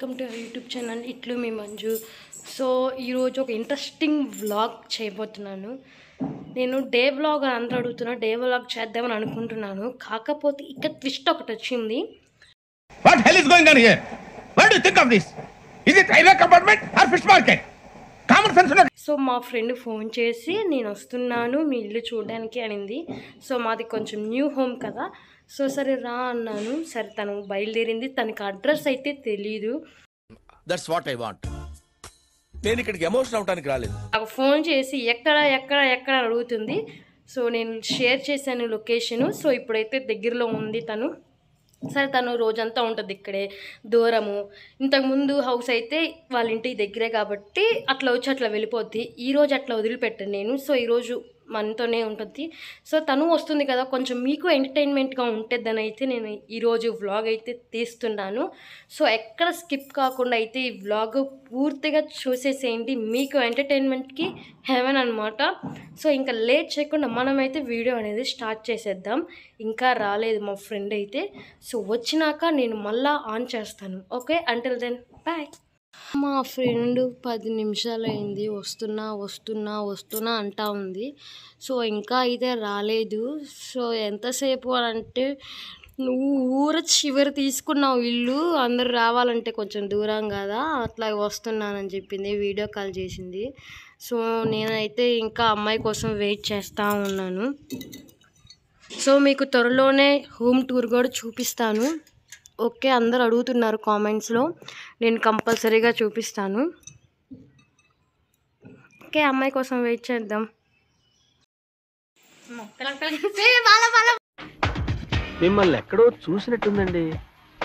Welcome to YouTube channel ఇట్లు మీ Manju. So ఈరోజు ఒక ఇంట్రెస్టింగ్ వ్లాగ్ చేయబోతున్నాను. నేను డే వ్లాగ్ అని అందరూ అడుగుతున్నా, డే వ్లాగ్ చేద్దామని అనుకుంటున్నాను. కాకపోతే ఇక్కడ ట్విస్ట్ ఒకటి వచ్చింది. What hell is going on here? What do you think of this? Is it railway compartment or fish market? Common sense not. So మా ఫ్రెండ్ ఫోన్ చేసి నేను వస్తున్నాను మీ ఇల్లు చూడడానికి అనింది. సో మాది కొంచెం న్యూ హోమ్ కదా, సో సరే రా అన్నాను. సరే తను బయలుదేరింది. తనకి అడ్రస్ అయితే తెలీదు. That's what I want. నేను ఇక్కడికి ఎమోషన్ అవడానికి రాలేదు. నాకు ఫోన్ చేసి ఎక్కడ ఎక్కడ ఎక్కడ అడుగుతుంది. సో నేను షేర్ చేశాను లొకేషను. సో ఇప్పుడైతే దగ్గరలో ఉంది తను. సరే తను రోజంతా ఉంటుంది ఇక్కడే, దూరము. ఇంతకుముందు హౌస్ అయితే వాళ్ళ ఇంటికి దగ్గరే కాబట్టి అట్లా వచ్చి అట్లా వెళ్ళిపోద్ది. ఈరోజు అట్లా వదిలిపెట్టాను నేను. సో ఈరోజు మనతోనే ఉంటుంది. సో తను వస్తుంది కదా, కొంచెం మీకు ఎంటర్టైన్మెంట్గా ఉంటుందని అయితే నేను ఈరోజు వ్లాగ్ అయితే తీస్తున్నాను. సో ఎక్కడ స్కిప్ కాకుండా అయితే ఈ వ్లాగ్ పూర్తిగా చూసేసేయండి. మీకు ఎంటర్టైన్మెంట్కి హెవెన్ అనమాట. సో ఇంకా లేట్ చేయకుండా మనమైతే వీడియో అనేది స్టార్ట్ చేసేద్దాం. ఇంకా రాలేదు మా ఫ్రెండ్ అయితే. సో వచ్చినాక నేను మళ్ళీ ఆన్ చేస్తాను. Okay, until then bye. మా ఫ్రెండ్ 10 నిమిషాలు అయింది, వస్తున్నా వస్తున్నా వస్తున్నా అంటా ఉంది. సో ఇంకా అయితే రాలేదు. సో ఎంతసేపు అని అంటే, నువ్వు ఊర చివరి తీసుకున్నావు ఇల్లు, అందరు రావాలంటే కొంచెం దూరం కదా, అట్లా వస్తున్నానని చెప్పింది. వీడియో కాల్ చేసింది. సో నేనైతే ఇంకా అమ్మాయి కోసం వెయిట్ చేస్తూ ఉన్నాను. సో మీకు త్వరలోనే హోమ్ టూర్ కూడా చూపిస్తాను. ఓకే, అందరు అడుగుతున్నారు కామెంట్స్లో, నేను కంపల్సరీగా చూపిస్తాను. ఓకే, అమ్మాయి కోసం వెయిట్ చేద్దాం. మిమ్మల్ని ఎక్కడో చూసినట్టుందండి.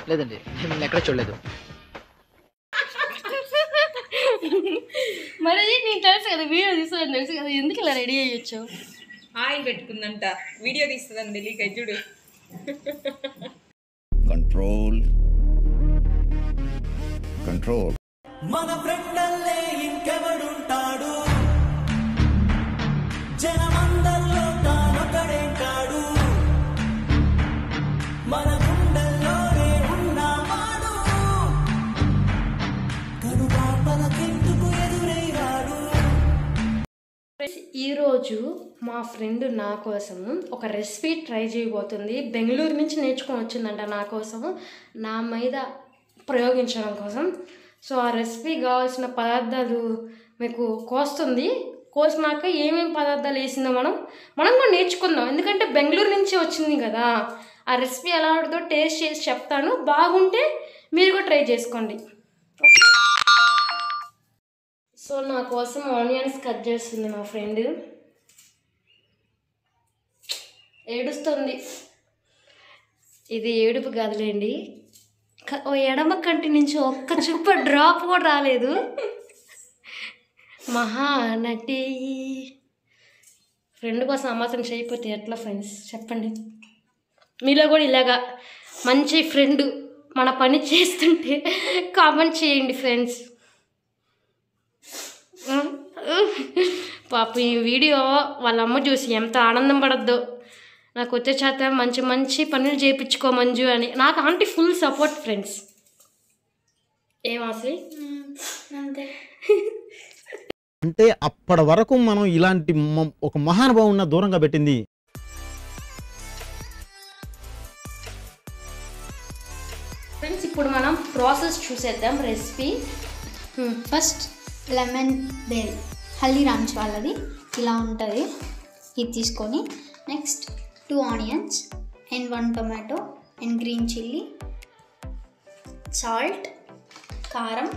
లేదండి, మిమ్మల్ని ఎక్కడ చూడలేదు. మరి నీకు తెలుసు కదా, వీడియో తీస్తుందని తెలుసు కదా, ఎందుకు ఇలా రెడీ అయ్యొచ్చు? ఆయిల్ పెట్టుకుందంట, వీడియో తీస్తుందండి. లీక్ అయ్యి చూడు. Control. మన ఫ్రెండల్లే ఇంకెవడుంటాడు, జనమందరిలో తానొకడేంటాడు, మన గుండెల్లోనే ఉన్నాడు, కనుపాపలకెందుకు ఎదురైరాడు. ఈరోజు మా ఫ్రెండ్ నా కోసము ఒక రెసిపీ ట్రై చేయబోతుంది. బెంగళూరు నుంచి నేర్చుకొని వచ్చిందంట నా కోసం, నా మీద ప్రయోగించడం కోసం. సో ఆ రెసిపీ కావాల్సిన పదార్థాలు మీకు కోస్తుంది. కోసినాక ఏమేమి పదార్థాలు వేసిందో మనం కూడా నేర్చుకుందాం. ఎందుకంటే బెంగళూరు నుంచి వచ్చింది కదా, ఆ రెసిపీ ఎలా ఉంటుందో టేస్ట్ చేసి చెప్తాను. బాగుంటే మీరు కూడా ట్రై చేసుకోండి. ఓకే. సో నా కోసం ఆనియన్స్ కట్ చేస్తుంది మా ఫ్రెండ్. ఏడుస్తుంది. ఇది ఏడుపు కాదులేండి, ఓ ఎడమ కంటి నుంచి ఒక్క చుప్ప డ్రాప్ కూడా రాలేదు. మహానటి ఫ్రెండ్ కోసం అమాసం చేయకపోతే ఎట్లా ఫ్రెండ్స్ చెప్పండి. మీలో కూడా ఇలాగా మంచి ఫ్రెండ్ మన పని చేస్తుంటే కామెంట్ చేయండి ఫ్రెండ్స్. పాప ఈ వీడియో వాళ్ళ అమ్మ చూసి ఎంత ఆనందం పడద్దో. నాకు వచ్చే చేత మంచి మంచి పనులు చేయించుకో మంజు అని. నాకు ఆంటీ ఫుల్ సపోర్ట్ ఫ్రెండ్స్. ఏం అసలు అంటే అప్పటి వరకు మనం ఇలాంటి ఒక మహానుభావున్న దూరంగా పెట్టింది. ఫ్రెండ్స్ ఇప్పుడు మనం ప్రాసెస్ చూసేద్దాం. Recipe first lemon bale Haldiram's వాళ్ళది ఇలా ఉంటుంది. ఇది తీసుకొని next 2 onions and 1 tomato and green chilli, salt, కారం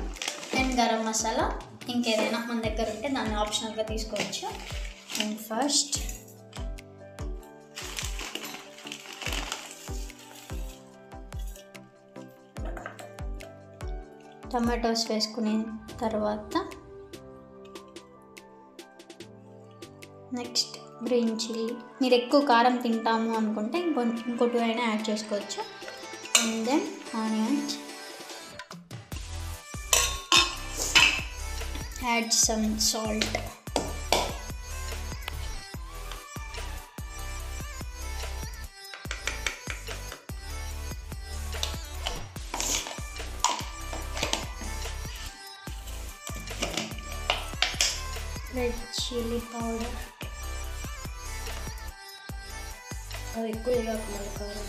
అండ్ గరం మసాలా, ఇంకేదైనా మన దగ్గర ఉంటే దాన్ని ఆప్షనల్గా తీసుకోవచ్చు. అండ్ ఫస్ట్ టమాటోస్ వేసుకునే తర్వాత నెక్స్ట్ గ్రీన్ చిల్లీ. మీరు ఎక్కువ కారం తింటాము అనుకుంటే ఇంకో 2 అయినా యాడ్ చేసుకోవచ్చు. And then onions, add some salt. Red chilli powder, అది ఎక్కువ కాకుండా కారం.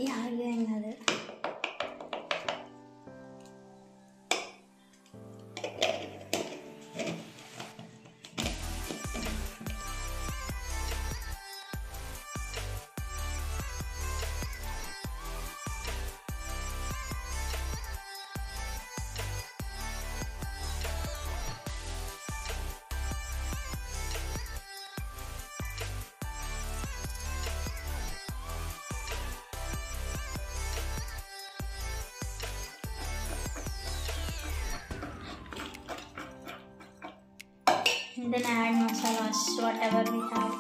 ఏ ఆగేం కాదు. And then add masalas, whatever we have.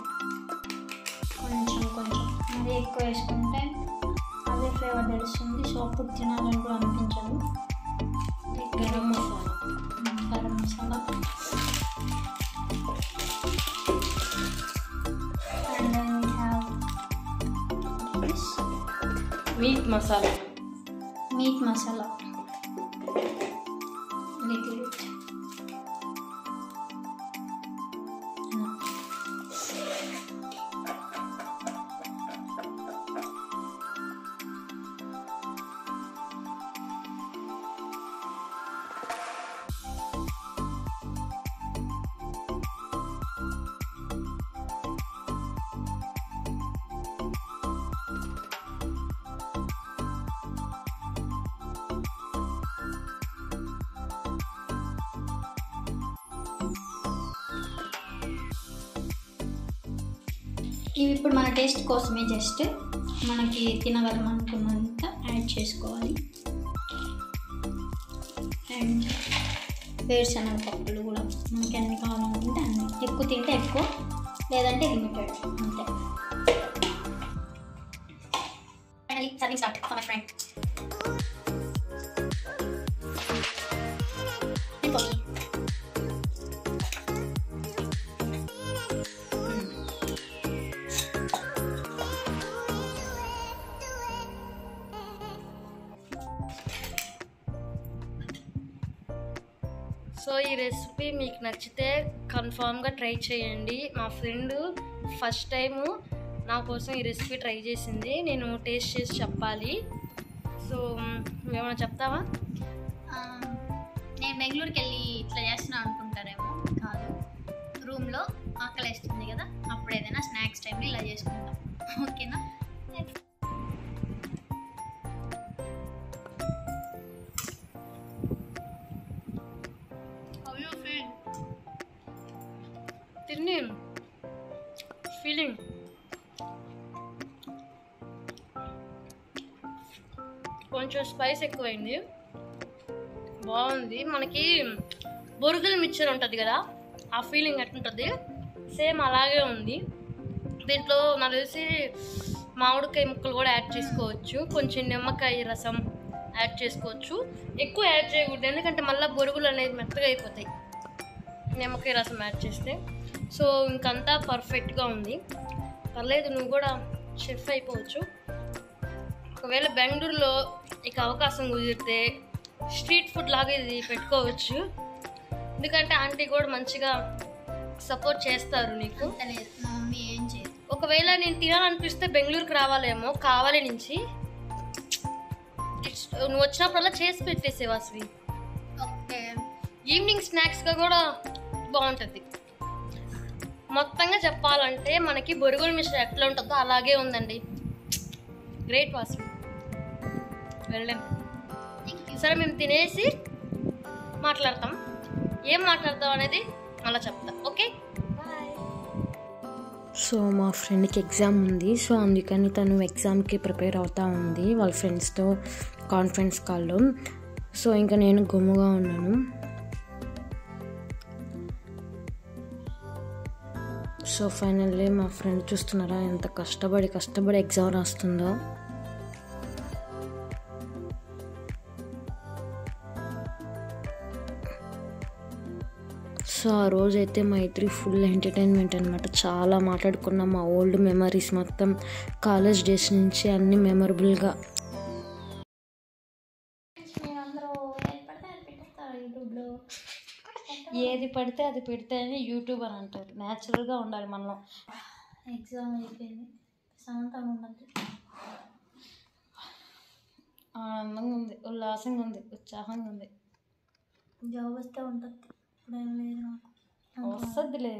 కొంచెం మరి ఎక్కువ వేసుకుంటే అదే ఫ్లేవర్ తెలుస్తుంది. సో అప్పుడు తినాలని కూడా అనిపించదు. Garam masala, garam masala. And then we have this meet masala. meat masala. Little bit. ఇవి ఇప్పుడు మన టేస్ట్ కోసమే, జస్ట్ మనకి తినగలం అనుకున్నంత యాడ్ చేసుకోవాలి. అండ్ వేరుశనగ పప్పులు కూడా మనకి అన్ని కావాలనుకుంటే అన్ని, ఎక్కువ తింటే ఎక్కువ, లేదంటే లిమిటెడ్ అంతే. Finally serving start for my friend. So ఈ రెసిపీ మీకు నచ్చితే కన్ఫామ్గా ట్రై చేయండి. మా ఫ్రెండ్ ఫస్ట్ టైము నా కోసం ఈ రెసిపీ ట్రై చేసింది. నేను టేస్ట్ చేసి చెప్పాలి. సో నువ్వేమైనా చెప్తావా? నేను బెంగళూరుకి వెళ్ళి ఇట్లా చేస్తున్నా అనుకుంటారేమో, కాదు. రూమ్లో ఆకలి వేస్తుంది కదా, అప్పుడు ఏదైనా స్నాక్స్ టైంలో ఇలా చేసుకుంటాం. ఓకేనా? తిని ఫీలింగ్ కొంచెం స్పైస్ ఎక్కువైంది, బాగుంది. మనకి బొరుగుల మిక్చర్ ఉంటుంది కదా, ఆ ఫీలింగ్ ఎట్లుంటుంది సేమ్ అలాగే ఉంది. దీంట్లో నాకు తెలిసి మామిడికాయ ముక్కలు కూడా యాడ్ చేసుకోవచ్చు, కొంచెం నిమ్మకాయ రసం యాడ్ చేసుకోవచ్చు. ఎక్కువ యాడ్ చేయకూడదు, ఎందుకంటే మళ్ళీ బొరుగులు అనేది మెత్తగా అయిపోతాయి నిమ్మకాయ రసం యాడ్ చేస్తే. సో ఇంకంతా పర్ఫెక్ట్గా ఉంది, పర్లేదు. నువ్వు కూడా షెఫ్ అయిపోవచ్చు. ఒకవేళ బెంగళూరులో ఇక అవకాశం కుదిరితే స్ట్రీట్ ఫుడ్ లాగా ఇది పెట్టుకోవచ్చు, ఎందుకంటే ఆంటీ కూడా మంచిగా సపోర్ట్ చేస్తారు నీకు. మా మమ్మీ ఏం చేయదు. ఒకవేళ నేను తినాలనిపిస్తే బెంగళూరుకి రావాలేమో, కావాలి నుంచి నువ్వు వచ్చినప్పుడల్లా చేసి పెట్టేసేవా శ్రీ. ఓకే. ఈవినింగ్ స్నాక్స్గా కూడా బాగుంటుంది. మొత్తంగా చెప్పాలంటే మనకి బొరుగుల మిశ్రమం ఎట్లా ఉంటుందో అలాగే ఉందండి. గ్రేట్ వాసవి, వెళ్ళండి. సరే మేము తినేసి మాట్లాడతాం, ఏం మాట్లాడతాం అనేది మళ్ళీ చెప్తాం. Okay bye. సో మా ఫ్రెండ్కి ఎగ్జామ్ ఉంది, సో అందుకని తను ఎగ్జామ్కి ప్రిపేర్ అవుతూ ఉంది వాళ్ళ ఫ్రెండ్స్తో కాన్ఫరెన్స్ కాల్లో. సో ఇంకా నేను గమ్ముగా ఉన్నాను. సో ఫైనల్లీ మా ఫ్రెండ్ చూస్తున్నారా ఎంత కష్టపడి ఎగ్జామ్ రాస్తుందో. సో ఆ రోజైతే మా ఇద్దరి ఫుల్ ఎంటర్టైన్మెంట్ అనమాట. చాలా మాట్లాడుకున్నాం, మా ఓల్డ్ మెమరీస్ మొత్తం, కాలేజ్ డేస్ నుంచి అన్ని మెమరబుల్గా. అందరూ ఏది పడితే అది పెట్టేస్తారు యూట్యూబ్లో. ఏది పడితే అది పెడితే అని యూట్యూబ్ అని అంటారు. న్యాచురల్గా ఉండాలి మనలో. ఎగ్జామ్ అయిపోయింది, ప్రశాంతంగా ఉన్నది, ఆనందంగా ఉంది, ఉల్లాసంగా ఉంది, ఉత్సాహంగా ఉంది. జాబ్ వస్తే ఉంటుంది, ఇప్పుడేం లేదు నాకు. వస్తుందిలే,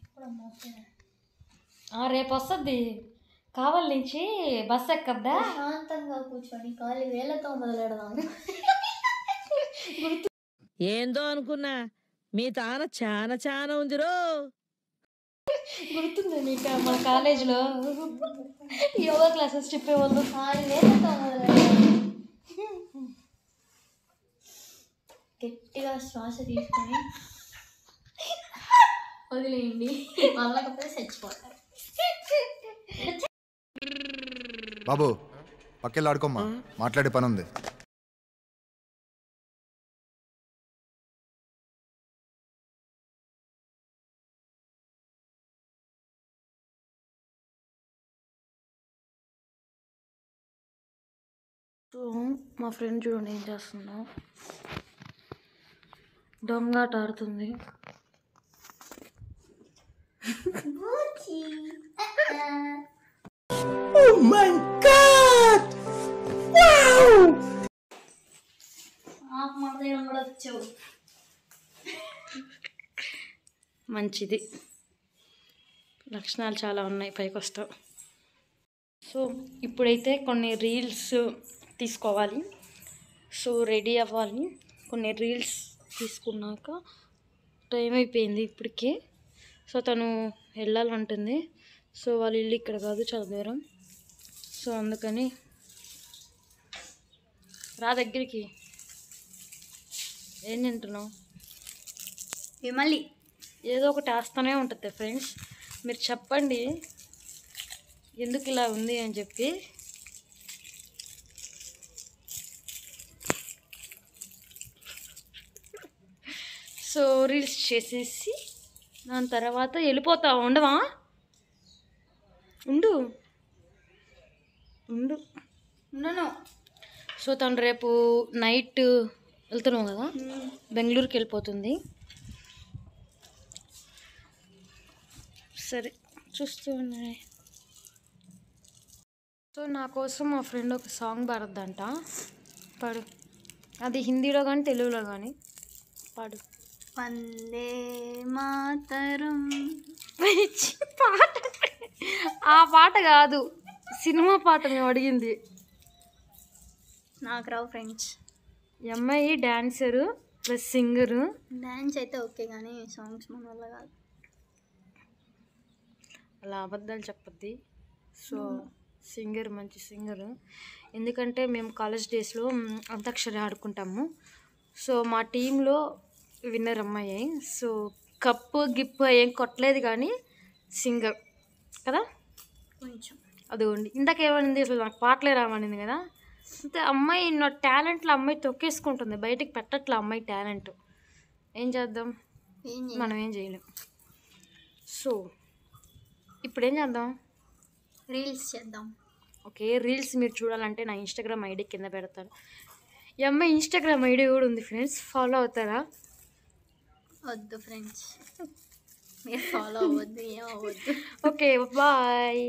ఇప్పుడు వస్తుంది. రేపు వస్తుంది. కావాలి నుంచి బస్ ఎక్కద్దా? ప్రశాంతంగా కూర్చొని ఖాళీ వేలతో మొదలెడదాం. ఏందో అనుకున్నా మీ తాన చాలా చాలా ఉందిరో. గుర్తుంది నీకు మన కాలేజీలో యోగా క్లాసెస్ చెప్పేవాళ్ళు. ఖాళీ వేలతో మొదలెడదాం. గట్టిగా శ్వాస తీసుకొని వదిలేయండి, వాళ్ళకపోతే చచ్చిపోతారు. బాబు పక్కెళ్ళి ఆడుకోమ్మా, మాట్లాడే పని ఉంది. సో మా ఫ్రెండ్ చూడండి ఏం చేస్తుందో, దొంగాట ఆడుతుంది. మంచిది, లక్షణాలు చాలా ఉన్నాయి, పైకి వస్తావు. సో ఇప్పుడైతే కొన్ని రీల్స్ తీసుకోవాలి. సో రెడీ అవ్వాలి. కొన్ని రీల్స్ తీసుకున్నాక టైం అయిపోయింది ఇప్పటికే. సో తను వెళ్ళాలంటుంది. సో వాళ్ళ ఇల్లు ఇక్కడ కాదు, చాలా దూరం. సో అందుకని రా దగ్గరికి. ఏం తింటున్నావు? మళ్ళీ ఏదో ఒకటి వేస్తూనే ఉంటుంది ఫ్రెండ్స్. మీరు చెప్పండి ఎందుకు ఇలా ఉంది అని చెప్పి. సో రీల్స్ చేసేసి దాని తర్వాత వెళ్ళిపోతావా? ఉండవా? ఉండు ఉండు. ఉన్నాను. సో తను రేపు నైట్ వెళ్తున్నావు కదా, బెంగళూరుకి వెళ్ళిపోతుంది. సరే చూస్తూ ఉన్నాయి. సో నా కోసం మా ఫ్రెండ్ ఒక సాంగ్ పాడద్దంట. పాడు. అది హిందీలో కానీ తెలుగులో కానీ పాడు. వందే మాతరం. పాట ఆ పాట కాదు, సినిమా పాట మేము అడిగింది. నాకు రావు ఫ్రెండ్స్. ఈ అమ్మాయి డాన్సరు ప్లస్ సింగరు. డ్యాన్స్ అయితే ఓకే కానీ సాంగ్స్ మన వల్ల కాదు. అలా అబద్ధాలు చెప్పద్ది. సో సింగర్, మంచి సింగరు. ఎందుకంటే మేము కాలేజ్ డేస్లో అంతాక్షరి ఆడుకుంటాము. సో మా టీంలో విన్నర్ అమ్మాయి. సో కప్పు గిప్పు ఏం కొట్టలేదు కానీ సింగర్ కదా కొంచెం. అదిగోండి ఇందాకేమనింది, అసలు నాకు పాటలే రావనింది కదా. అంతే, అమ్మాయి నా టాలెంట్లో అమ్మాయి తొక్కేసుకుంటుంది, బయటికి పెట్టట్లే అమ్మాయి టాలెంట్. ఏం చేద్దాం, మనం ఏం చేయలేం. సో ఇప్పుడు ఏం చేద్దాం? రీల్స్ చేద్దాం. ఓకే, రీల్స్ మీరు చూడాలంటే నా ఇన్స్టాగ్రామ్ ఐడి కింద పెడతాను. ఈ అమ్మాయి ఇన్స్టాగ్రామ్ ఐడి కూడా ఉంది ఫ్రెండ్స్, ఫాలో అవుతారా? వద్దు ఫ్రెండ్స్, మీరు ఫాలో అవ్వద్దు, ఏం అవ్వద్దు. Okay bye.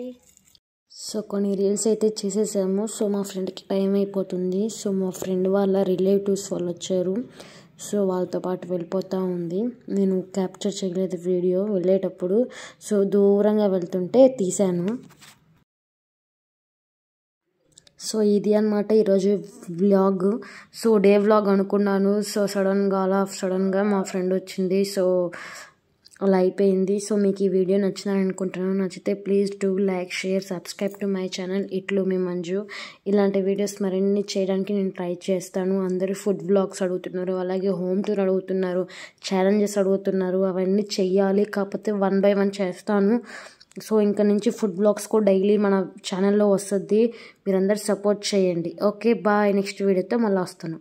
సో కొన్ని రీల్స్ అయితే చేసేసాము. సో మా ఫ్రెండ్కి టైం అయిపోతుంది. సో మా ఫ్రెండ్ వాళ్ళ రిలేటివ్స్ వాళ్ళు వచ్చారు. సో వాళ్ళతో పాటు వెళ్ళిపోతూ ఉంది. నేను క్యాప్చర్ చేయలేదు వీడియో వెళ్ళేటప్పుడు. సో దూరంగా వెళ్తుంటే తీశాను. సో ఇది అన్నమాట ఈరోజు వ్లాగ్. సో డే వ్లాగ్ అనుకున్నాను. సో సడన్గా మా ఫ్రెండ్ వచ్చింది. సో అలా అయిపోయింది. సో మీకు ఈ వీడియో నచ్చిందని అనుకుంటున్నాను. నచ్చితే please do like, share, subscribe to my channel ఇట్లు మీ మంజు. ఇలాంటి వీడియోస్ మరిన్ని చేయడానికి నేను ట్రై చేస్తాను. అందరూ ఫుడ్ వ్లాగ్స్ అడుగుతున్నారు, అలాగే హోమ్ టూర్ అడుగుతున్నారు, ఛాలెంజెస్ అడుగుతున్నారు. అవన్నీ చెయ్యాలి, కాకపోతే 1 by 1 చేస్తాను. సో ఇంకా నుంచి ఫుడ్ బ్లాగ్స్ కూడా డైలీ మన ఛానల్లో వస్తుంది. మీరందరూ సపోర్ట్ చేయండి. Okay bye. నెక్స్ట్ వీడియోతో మళ్ళీ వస్తాను.